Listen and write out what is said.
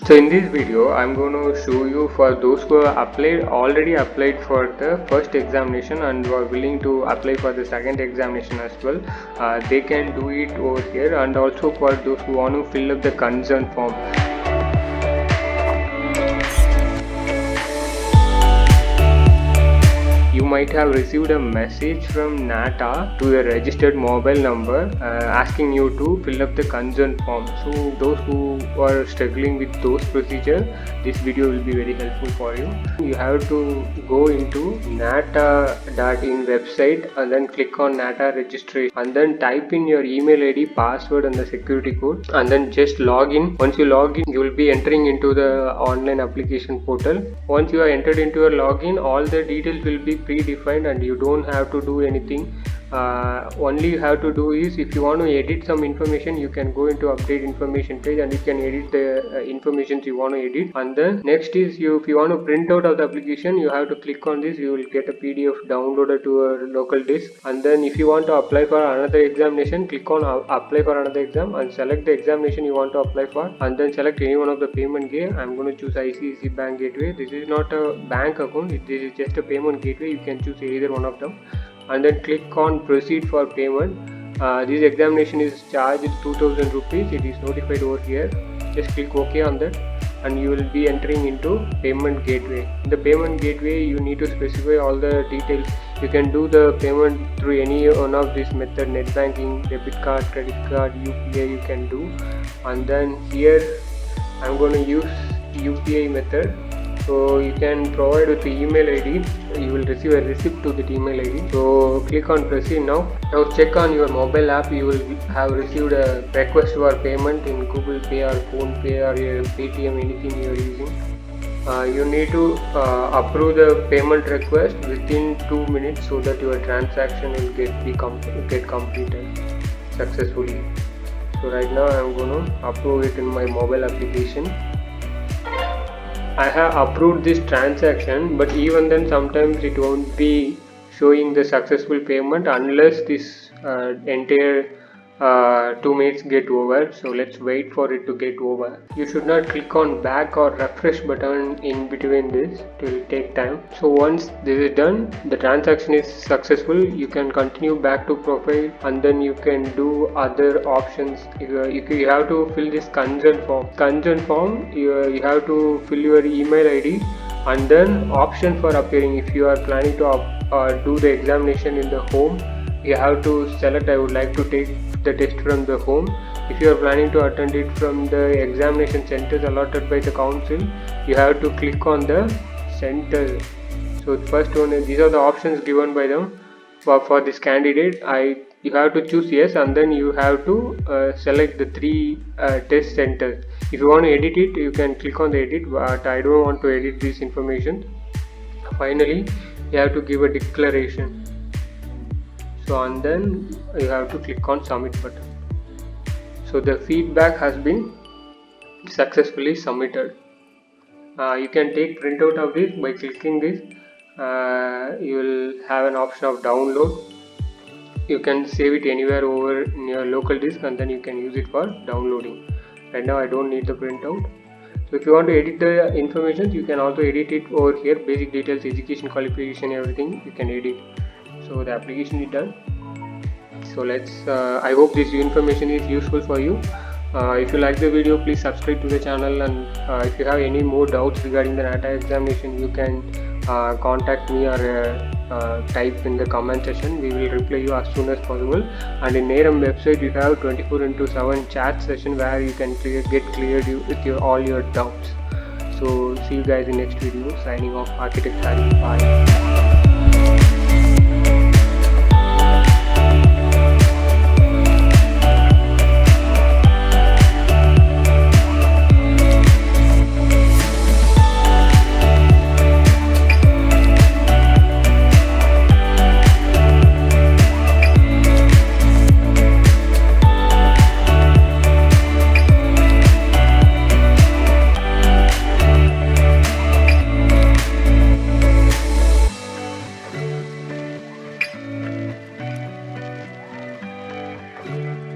So in this video, I'm going to show you for those who are already applied for the first examination and who are willing to apply for the second examination as well. They can do it over here, and also for those who want to fill up the consent form. You might have received a message from NATA to your registered mobile number asking you to fill up the consent form. So those who are struggling with those procedures, this video will be very helpful for you. You have to go into nata.in website and then click on NATA registration and then type in your email ID, password and the security code, and then just log in. Once you log in, you will be entering into the online application portal. Once you are entered into your login, all the details will be predefined and you don't have to do anything. Only you have to do is, if you want to edit some information, you can go into update information page and you can edit the information you want to edit. And then next is, if you want to print out of the application, you have to click on this. You will get a PDF downloaded to your local disk. And then if you want to apply for another examination, click on apply for another exam and select the examination you want to apply for, and then select any one of the payment gateway. I'm going to choose ICICI Bank Gateway. This is not a bank account, this is just a payment gateway. You can choose either one of them and then click on proceed for payment. This examination is charged 2000 rupees. It is notified over here. Just click OK on that and you will be entering into payment gateway. In the payment gateway, you need to specify all the details. You can do the payment through any one of these methods: net banking, debit card, credit card, UPI you can do. And then here I'm going to use UPI method. So you can provide with the email ID. You will receive a receipt to the email ID. So click on proceed now. Now check on your mobile app. You will have received a request for payment in Google Pay or Phone Pay or Paytm, anything you are using. You need to approve the payment request within 2 minutes so that your transaction will get completed successfully. So right now I am going to approve it in my mobile application. I have approved this transaction, but even then sometimes it won't be showing the successful payment unless this entire 2 minutes get over. So let's wait for it to get over. You should not click on back or refresh button in between this. It will take time. So once this is done, the transaction is successful. You can continue back to profile and then you can do other options. You have to fill this consent form. You have to fill your email ID and then option for appearing. If you are planning to do the examination in the home, you have to select I would like to take the test from the home. If you are planning to attend it from the examination centers allotted by the council, you have to click on the center. So first one, these are the options given by them for this candidate. You have to choose yes, and then you have to select the 3 test centers. If you want to edit it, you can click on the edit, but I don't want to edit this information. Finally, you have to give a declaration. So and then you have to click on submit button. So the feedback has been successfully submitted. You can take printout of this by clicking this. You will have an option of download. You can save it anywhere over in your local disk and then you can use it for downloading. Right now I don't need the printout. So if you want to edit the information, you can also edit it over here. Basic details, education, qualification, everything you can edit. So the application is done. So let's I hope this information is useful for you. If you like the video, please subscribe to the channel, and if you have any more doubts regarding the NATA examination, you can contact me or type in the comment section. We will reply you as soon as possible. And in NERAM website, you have 24/7 chat session where you can get cleared with all your doubts. So see you guys in next video. Signing off, Architect Hari. Bye.